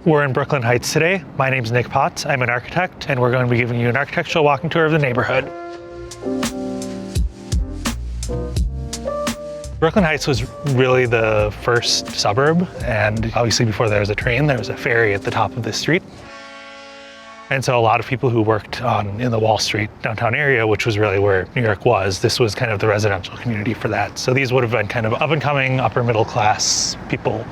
We're in Brooklyn Heights today. My name's Nick Potts. I'm an architect, and we're going to be giving you an architectural walking tour of the neighborhood. Brooklyn Heights was really the first suburb, and obviously before there was a train, there was a ferry at the top of this street. And so a lot of people who worked in the Wall Street downtown area, which was really where New York was, this was kind of the residential community for that. So these would have been kind of up-and-coming, upper middle class people.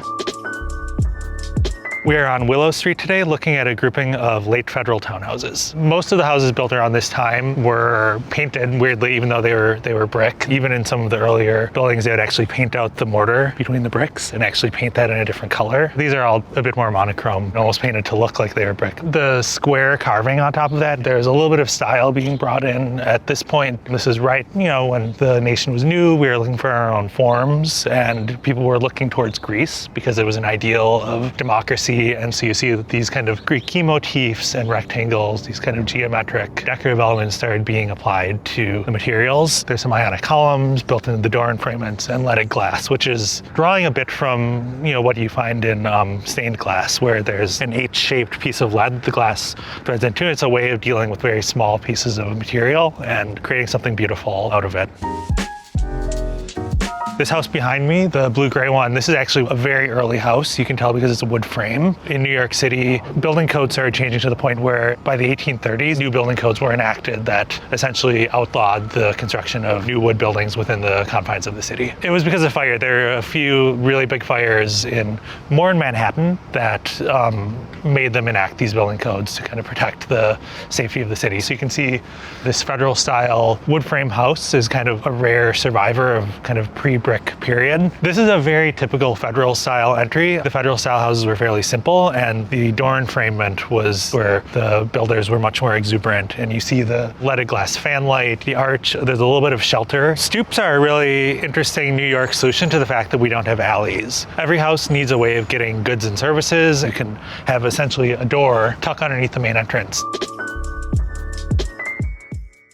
We are on Willow Street today looking at a grouping of late federal townhouses. Most of the houses built around this time were painted weirdly, even though they were brick. Even in some of the earlier buildings, they would actually paint out the mortar between the bricks and actually paint that in a different color. These are all a bit more monochrome, almost painted to look like they were brick. The square carving on top of that, there's a little bit of style being brought in at this point. This is right, when the nation was new, we were looking for our own forms, and people were looking towards Greece because it was an ideal of democracy. And so you see that these kind of Greek key motifs and rectangles, these kind of geometric decorative elements started being applied to the materials. There's some ionic columns built into the door enframelments and leaded glass, which is drawing a bit from what you find in stained glass, where there's an H-shaped piece of lead the glass threads into. It's a way of dealing with very small pieces of material and creating something beautiful out of it. This house behind me, the blue-gray one, this is actually a very early house. You can tell because it's a wood frame. In New York City, building codes started changing to the point where by the 1830s, new building codes were enacted that essentially outlawed the construction of new wood buildings within the confines of the city. It was because of fire. There are a few really big fires more in Manhattan that made them enact these building codes to kind of protect the safety of the city. So you can see this federal style wood frame house is kind of a rare survivor of kind of pre-brick period. This is a very typical federal style entry. The federal style houses were fairly simple, and the door enframelment was where the builders were much more exuberant. And you see the leaded glass fan light, the arch, there's a little bit of shelter. Stoops are a really interesting New York solution to the fact that we don't have alleys. Every house needs a way of getting goods and services. You can have essentially a door tuck underneath the main entrance.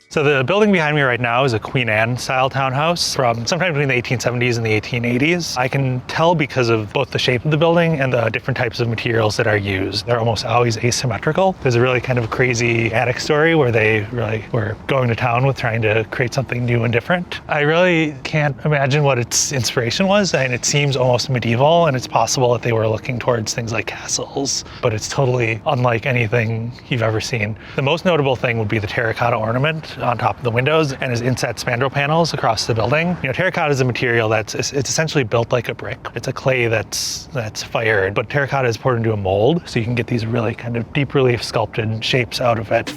So the building behind me right now is a Queen Anne style townhouse from sometime between the 1870s and the 1880s. I can tell because of both the shape of the building and the different types of materials that are used. They're almost always asymmetrical. There's a really kind of crazy attic story where they really were going to town with trying to create something new and different. I really can't imagine what its inspiration was, and it seems almost medieval, and it's possible that they were looking towards things like castles, but it's totally unlike anything you've ever seen. The most notable thing would be the terracotta ornament on top of the windows and his inset spandrel panels across the building. Terracotta is a material it's essentially built like a brick. It's a clay that's fired, but terracotta is poured into a mold, so you can get these really kind of deep relief sculpted shapes out of it.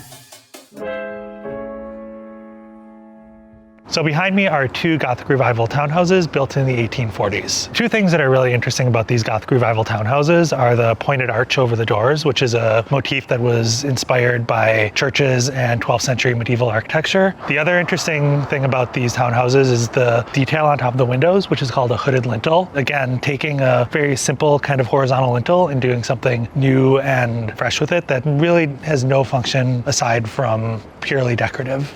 So behind me are two Gothic Revival townhouses built in the 1840s. Two things that are really interesting about these Gothic Revival townhouses are the pointed arch over the doors, which is a motif that was inspired by churches and 12th century medieval architecture. The other interesting thing about these townhouses is the detail on top of the windows, which is called a hooded lintel. Again, taking a very simple kind of horizontal lintel and doing something new and fresh with it that really has no function aside from purely decorative.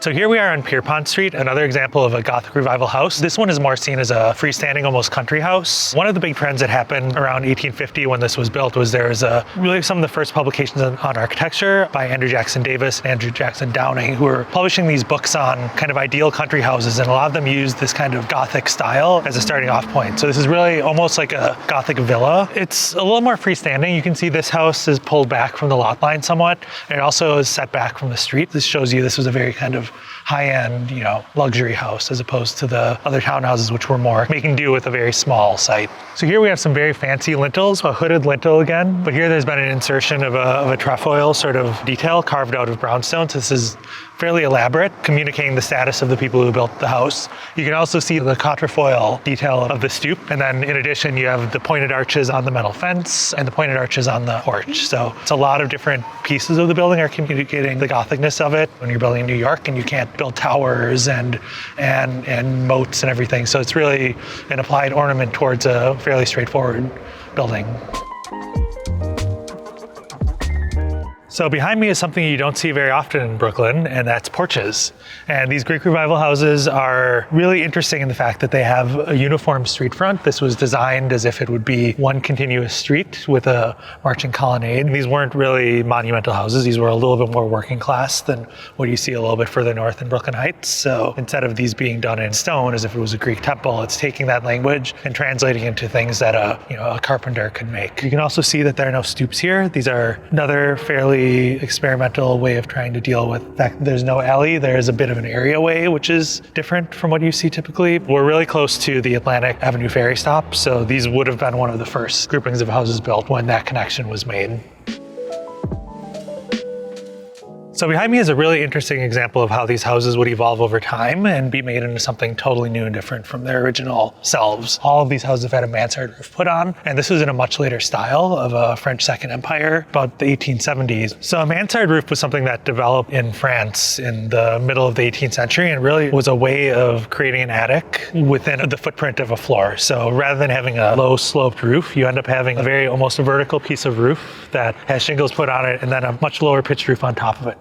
So here we are on Pierpont Street, another example of a Gothic Revival house. This one is more seen as a freestanding, almost country house. One of the big trends that happened around 1850 when this was built was there was really some of the first publications on architecture by Andrew Jackson Davis and Andrew Jackson Downing, who were publishing these books on kind of ideal country houses, and a lot of them used this kind of Gothic style as a starting off point. So this is really almost like a Gothic villa. It's a little more freestanding. You can see this house is pulled back from the lot line somewhat, and it also is set back from the street. This shows you this was a very kind of high-end, luxury house as opposed to the other townhouses, which were more making do with a very small site. So here we have some very fancy lintels, a hooded lintel again, but here there's been an insertion of a trefoil sort of detail carved out of brownstone. So this is fairly elaborate, communicating the status of the people who built the house. You can also see the quatrefoil detail of the stoop, and then in addition you have the pointed arches on the metal fence and the pointed arches on the porch. So it's a lot of different pieces of the building are communicating the Gothicness of it. When you're building in New York and you can't build towers and moats and everything, so it's really an applied ornament towards a fairly straightforward building. So behind me is something you don't see very often in Brooklyn, and that's porches. And these Greek Revival houses are really interesting in the fact that they have a uniform street front. This was designed as if it would be one continuous street with a marching colonnade. And these weren't really monumental houses. These were a little bit more working class than what you see a little bit further north in Brooklyn Heights. So instead of these being done in stone as if it was a Greek temple, it's taking that language and translating into things that a carpenter could make. You can also see that there are no stoops here. These are another fairly experimental way of trying to deal with the fact that there's no alley. There's a bit of an areaway, which is different from what you see typically. We're really close to the Atlantic Avenue ferry stop, so these would have been one of the first groupings of houses built when that connection was made. So behind me is a really interesting example of how these houses would evolve over time and be made into something totally new and different from their original selves. All of these houses have had a mansard roof put on, and this was in a much later style of a French Second Empire, about the 1870s. So a mansard roof was something that developed in France in the middle of the 18th century and really was a way of creating an attic within the footprint of a floor. So rather than having a low sloped roof, you end up having a very almost a vertical piece of roof that has shingles put on it and then a much lower pitched roof on top of it.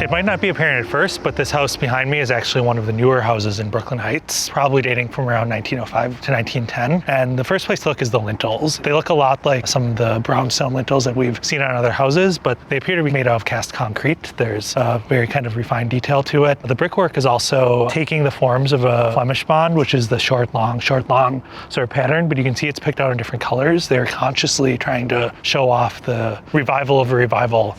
It might not be apparent at first, but this house behind me is actually one of the newer houses in Brooklyn Heights, probably dating from around 1905 to 1910. And the first place to look is the lintels. They look a lot like some of the brownstone lintels that we've seen on other houses, but they appear to be made out of cast concrete. There's a very kind of refined detail to it. The brickwork is also taking the forms of a Flemish bond, which is the short, long sort of pattern, but you can see it's picked out in different colors. They're consciously trying to show off the revival of a revival.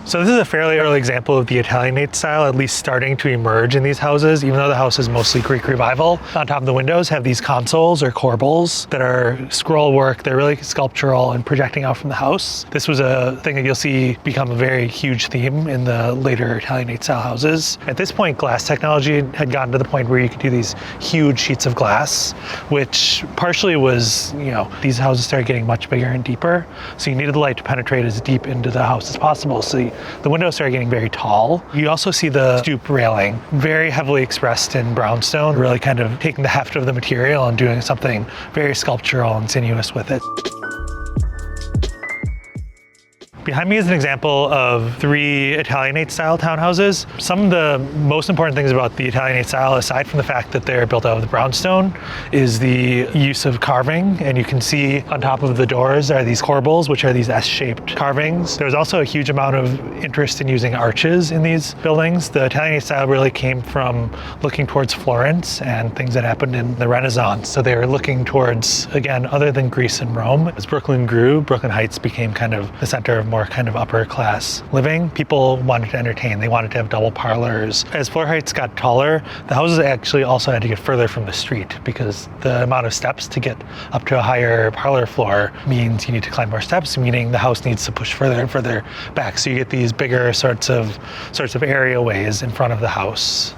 So this is a fairly early example of the Italianate style, at least starting to emerge in these houses, even though the house is mostly Greek Revival. On top of the windows have these consoles or corbels that are scroll work. They're really sculptural and projecting out from the house. This was a thing that you'll see become a very huge theme in the later Italianate style houses. At this point, glass technology had gotten to the point where you could do these huge sheets of glass, which partially was, these houses started getting much bigger and deeper. So you needed the light to penetrate as deep into the house as possible. So the windows started getting very tall. You also see the stoop railing, very heavily expressed in brownstone, really kind of taking the heft of the material and doing something very sculptural and sinuous with it. Behind me is an example of 3 Italianate style townhouses. Some of the most important things about the Italianate style, aside from the fact that they're built out of the brownstone, is the use of carving. And you can see on top of the doors are these corbels, which are these S-shaped carvings. There's also a huge amount of interest in using arches in these buildings. The Italianate style really came from looking towards Florence and things that happened in the Renaissance. So they were looking towards, again, other than Greece and Rome. As Brooklyn grew, Brooklyn Heights became kind of the center of more kind of upper class living. People wanted to entertain. They wanted to have double parlors. As floor heights got taller, the houses actually also had to get further from the street because the amount of steps to get up to a higher parlor floor means you need to climb more steps, meaning the house needs to push further and further back. So you get these bigger sorts of areaways in front of the house.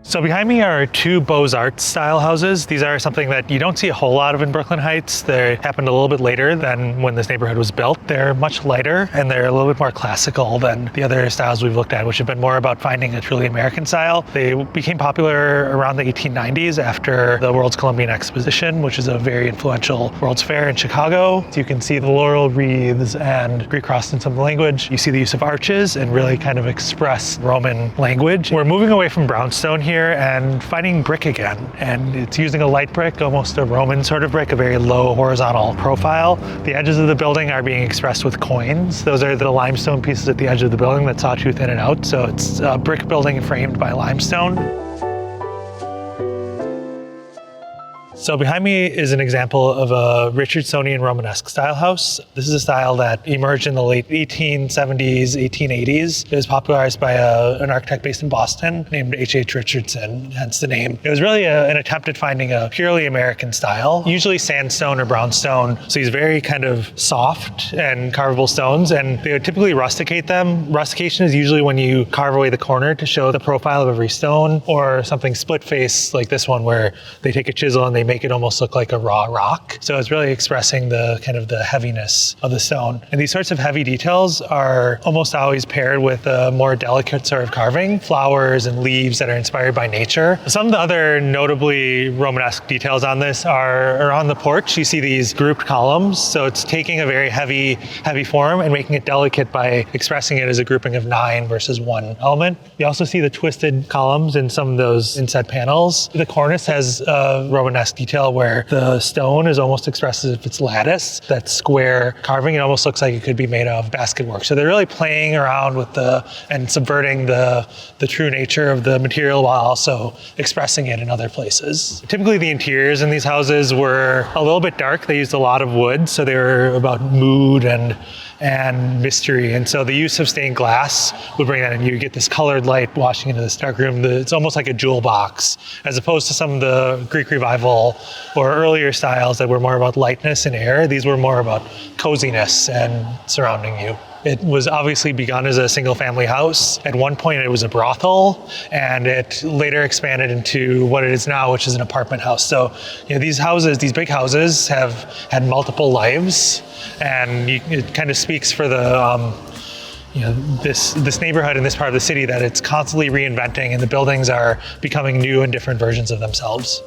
So behind me are 2 Beaux-Arts style houses. These are something that you don't see a whole lot of in Brooklyn Heights. They happened a little bit later than when this neighborhood was built. They're much lighter and they're a little bit more classical than the other styles we've looked at, which have been more about finding a truly American style. They became popular around the 1890s after the World's Columbian Exposition, which is a very influential World's Fair in Chicago. So you can see the laurel wreaths and Greek crossed in some language. You see the use of arches and really kind of express Roman language. We're moving away from brownstone here and finding brick again, and it's using a light brick, almost a Roman sort of brick, a very low horizontal profile. The edges of the building are being expressed with coins. Those are the limestone pieces at the edge of the building that sawtooth in and out, so it's a brick building framed by limestone. So behind me is an example of a Richardsonian Romanesque style house. This is a style that emerged in the late 1870s, 1880s. It was popularized by an architect based in Boston named H.H. Richardson, hence the name. It was really an attempt at finding a purely American style, usually sandstone or brownstone. So these very kind of soft and carvable stones, and they would typically rusticate them. Rustication is usually when you carve away the corner to show the profile of every stone, or something split face like this one where they take a chisel and they make it almost look like a raw rock. So it's really expressing the kind of the heaviness of the stone. And these sorts of heavy details are almost always paired with a more delicate sort of carving, flowers and leaves that are inspired by nature. Some of the other notably Romanesque details on this are around the porch. You see these grouped columns. So it's taking a very heavy form and making it delicate by expressing it as a grouping of 9 versus 1 element. You also see the twisted columns in some of those inset panels. The cornice has a Romanesque detail where the stone is almost expressed as if it's lattice. That square carving, it almost looks like it could be made of basket work. So they're really playing around with and subverting the true nature of the material while also expressing it in other places. Typically the interiors in these houses were a little bit dark. They used a lot of wood, so they were about mood and mystery. And so the use of stained glass would bring that in. You get this colored light washing into this dark room. It's almost like a jewel box, as opposed to some of the Greek Revival or earlier styles that were more about lightness and air. These were more about coziness and surrounding you. It was obviously begun as a single family house. At one point it was a brothel, and it later expanded into what it is now, which is an apartment house. So, these big houses have had multiple lives, and it kind of speaks for the this neighborhood in this part of the city that it's constantly reinventing, and the buildings are becoming new and different versions of themselves.